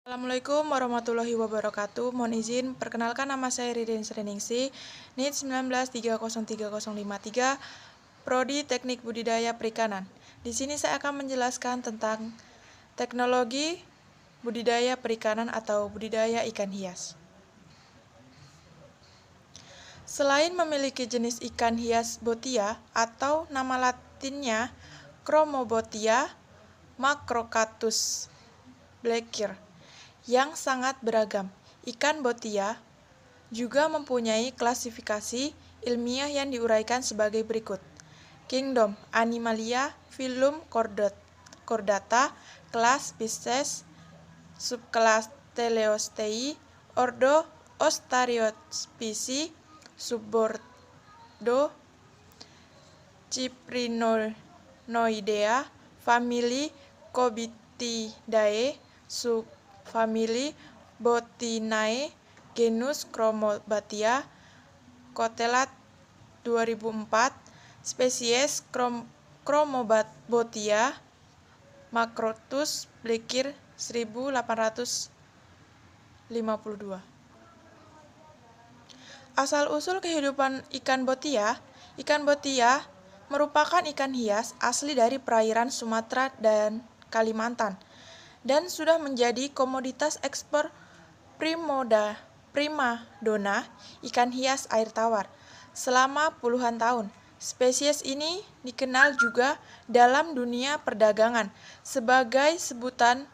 Assalamualaikum warahmatullahi wabarakatuh. Mohon izin, perkenalkan nama saya Ririn Sriningsih, NIT 19303053, Prodi Teknik Budidaya Perikanan. Di sini saya akan menjelaskan tentang teknologi budidaya perikanan atau budidaya ikan hias. Selain memiliki jenis ikan hias botia atau nama latinnya Chromobotia macrocatus blackir yang sangat beragam, ikan botia juga mempunyai klasifikasi ilmiah yang diuraikan sebagai berikut. Kingdom Animalia, Phylum Chordata, kelas Pisces, subkelas Teleostei, ordo Ostariophysi, subordo Cyprinoidea, famili Cobitidae, subfamili Botinae, genus Chromobatia, Kotelat 2004, spesies Chromobotia macrotus blackir 1852. Asal-usul kehidupan ikan botia merupakan ikan hias asli dari perairan Sumatera dan Kalimantan, dan sudah menjadi komoditas ekspor prima dona ikan hias air tawar selama puluhan tahun. Spesies ini dikenal juga dalam dunia perdagangan sebagai sebutan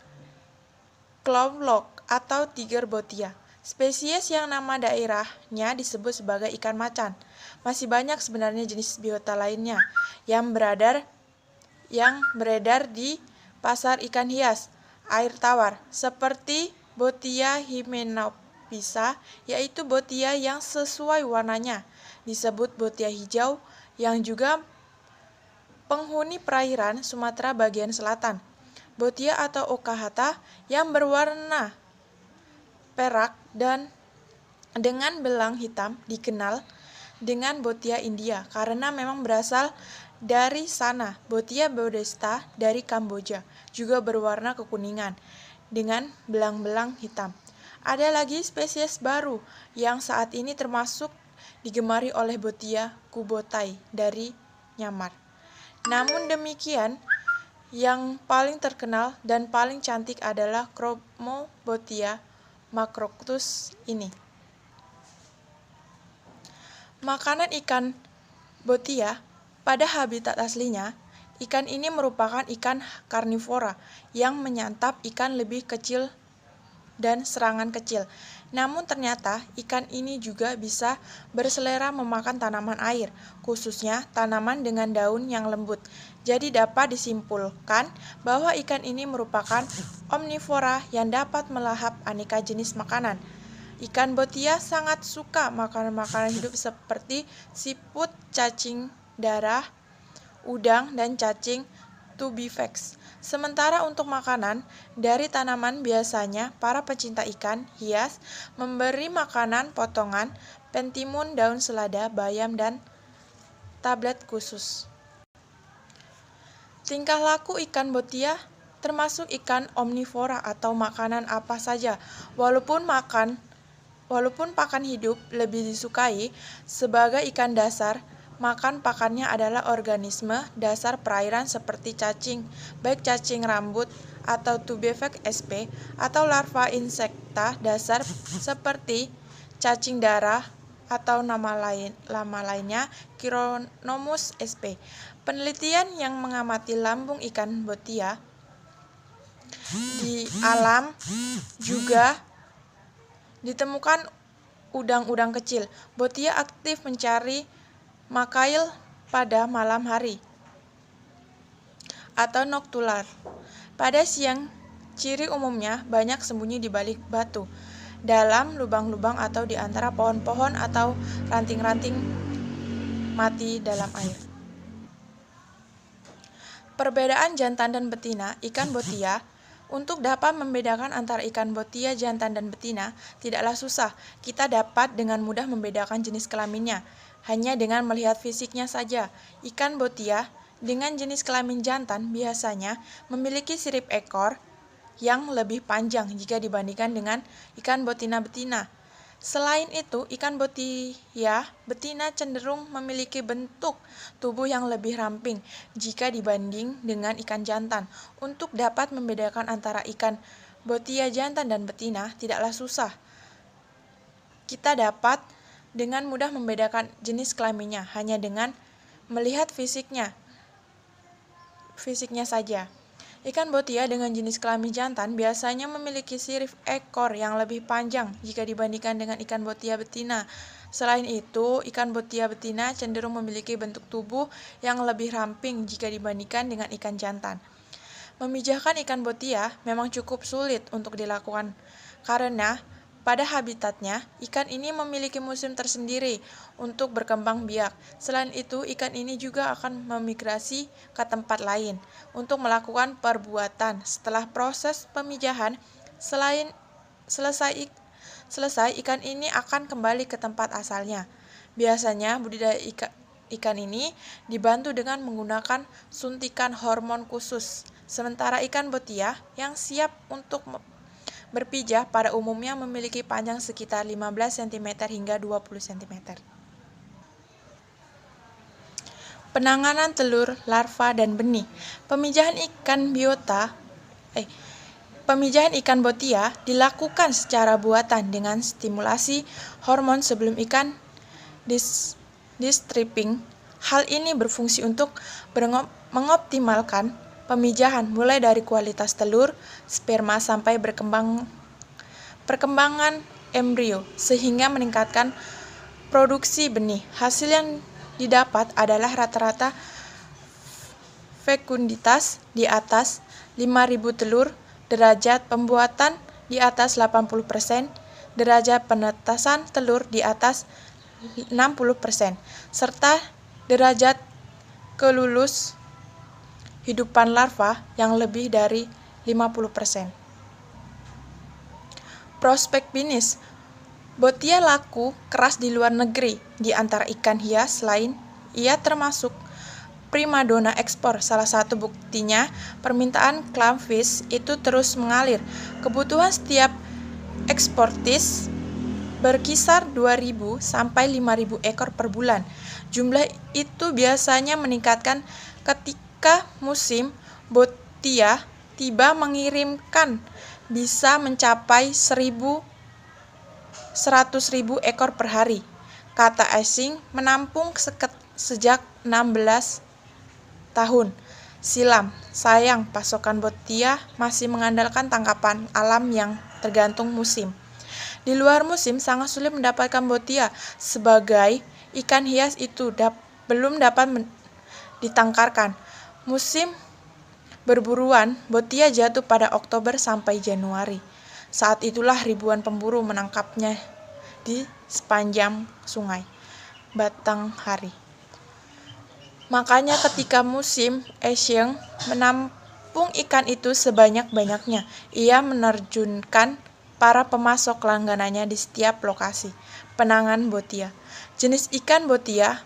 clawlock atau tiger botia. Spesies yang nama daerahnya disebut sebagai ikan macan. Masih banyak sebenarnya jenis biota lainnya yang beredar di pasar ikan hias air tawar, seperti Botia hymenophysa, yaitu botia yang sesuai warnanya, disebut botia hijau, yang juga penghuni perairan Sumatera bagian selatan. Botia atau okahata yang berwarna perak dan dengan belang hitam dikenal dengan botia India karena memang berasal dari sana. Botia bodesta dari Kamboja juga berwarna kekuningan dengan belang-belang hitam. Ada lagi spesies baru yang saat ini termasuk digemari oleh botia kubotai dari Myanmar. Namun demikian, yang paling terkenal dan paling cantik adalah Chromobotia macrocatus ini. Makanan ikan botia pada habitat aslinya, ikan ini merupakan ikan karnivora yang menyantap ikan lebih kecil dan serangan kecil. Namun ternyata ikan ini juga bisa berselera memakan tanaman air, khususnya tanaman dengan daun yang lembut. Jadi dapat disimpulkan bahwa ikan ini merupakan omnivora yang dapat melahap aneka jenis makanan. Ikan botia sangat suka makanan-makanan hidup seperti siput, cacing darah, udang, dan cacing tubifax. Sementara untuk makanan dari tanaman, biasanya para pecinta ikan hias memberi makanan potongan, pentimun, daun selada, bayam, dan tablet khusus. Tingkah laku ikan botia termasuk ikan omnivora atau makanan apa saja. Walaupun pakan hidup lebih disukai sebagai ikan dasar, makan pakannya adalah organisme dasar perairan seperti cacing, baik cacing rambut atau tubifax sp, atau larva insekta dasar seperti cacing darah atau nama lainnya Chironomus sp. Penelitian yang mengamati lambung ikan botia di alam juga ditemukan udang-udang kecil. Botia aktif mencari makail pada malam hari atau noktular. Pada siang, ciri umumnya banyak sembunyi di balik batu, dalam lubang-lubang atau di antara pohon-pohon atau ranting-ranting mati dalam air. Perbedaan jantan dan betina ikan botia. Untuk dapat membedakan antara ikan botia jantan dan betina tidaklah susah. Kita dapat dengan mudah membedakan jenis kelaminnya hanya dengan melihat fisiknya saja. Ikan botia dengan jenis kelamin jantan biasanya memiliki sirip ekor yang lebih panjang jika dibandingkan dengan ikan betina-betina. Selain itu, ikan botia betina cenderung memiliki bentuk tubuh yang lebih ramping jika dibanding dengan ikan jantan. Untuk dapat membedakan antara ikan botia jantan dan betina tidaklah susah. Kita dapat dengan mudah membedakan jenis kelaminnya hanya dengan melihat fisiknya saja. Ikan botia dengan jenis kelamin jantan biasanya memiliki sirip ekor yang lebih panjang jika dibandingkan dengan ikan botia betina. Selain itu, ikan botia betina cenderung memiliki bentuk tubuh yang lebih ramping jika dibandingkan dengan ikan jantan. Memijahkan ikan botia memang cukup sulit untuk dilakukan karena pada habitatnya, ikan ini memiliki musim tersendiri untuk berkembang biak. Selain itu, ikan ini juga akan memigrasi ke tempat lain untuk melakukan perbuatan. Setelah proses pemijahan selesai, ikan ini akan kembali ke tempat asalnya. Biasanya, budidaya ikan ini dibantu dengan menggunakan suntikan hormon khusus. Sementara ikan botia yang siap untuk berpijah pada umumnya memiliki panjang sekitar 15 cm hingga 20 cm. Penanganan telur, larva, dan benih. Pemijahan ikan botia dilakukan secara buatan dengan stimulasi hormon sebelum ikan distripping. Hal ini berfungsi untuk mengoptimalkan pemijahan mulai dari kualitas telur, sperma sampai perkembangan embrio sehingga meningkatkan produksi benih. Hasil yang didapat adalah rata-rata fekunditas di atas 5.000 telur, derajat pembuatan di atas 80%, derajat penetasan telur di atas 60%, serta derajat kelulus hidupan larva yang lebih dari 50%. Prospek bisnis. Botia laku keras di luar negeri. Di antara ikan hias lain, ia termasuk primadona ekspor. Salah satu buktinya, permintaan clamfish itu terus mengalir. Kebutuhan setiap eksportis berkisar 2.000 sampai 5.000 ekor per bulan. Jumlah itu biasanya meningkatkan ketika musim botia tiba, mengirimkan bisa mencapai 100.000 ekor per hari. Kata asing menampung sejak 16 tahun silam. Sayang, pasokan botia masih mengandalkan tangkapan alam yang tergantung musim. Di luar musim sangat sulit mendapatkan botia sebagai ikan hias itu belum dapat ditangkarkan. Musim berburuan botia jatuh pada Oktober sampai Januari. Saat itulah ribuan pemburu menangkapnya di sepanjang sungai Batanghari. Makanya ketika musim Asian menampung ikan itu sebanyak-banyaknya. Ia menerjunkan para pemasok langganannya di setiap lokasi. Penanganan botia. Jenis ikan botia.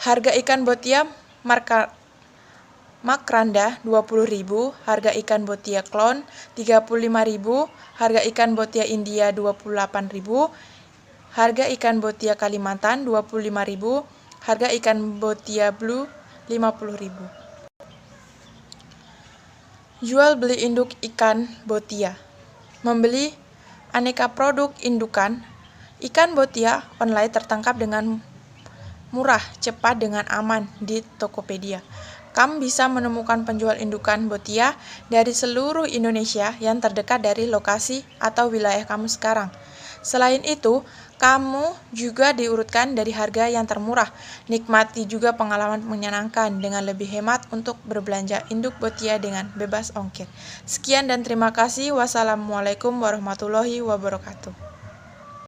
Harga ikan botia makranda 20.000, harga ikan botia klon 35.000, harga ikan botia India 28.000, harga ikan botia Kalimantan 25.000, harga ikan botia blue 50.000. Jual beli induk ikan botia. Membeli aneka produk indukan ikan botia online tertangkap dengan murah, cepat, dengan aman di Tokopedia. Kamu bisa menemukan penjual indukan botia dari seluruh Indonesia yang terdekat dari lokasi atau wilayah kamu sekarang. Selain itu, kamu juga diurutkan dari harga yang termurah. Nikmati juga pengalaman menyenangkan dengan lebih hemat untuk berbelanja induk botia dengan bebas ongkir. Sekian dan terima kasih. Wassalamualaikum warahmatullahi wabarakatuh.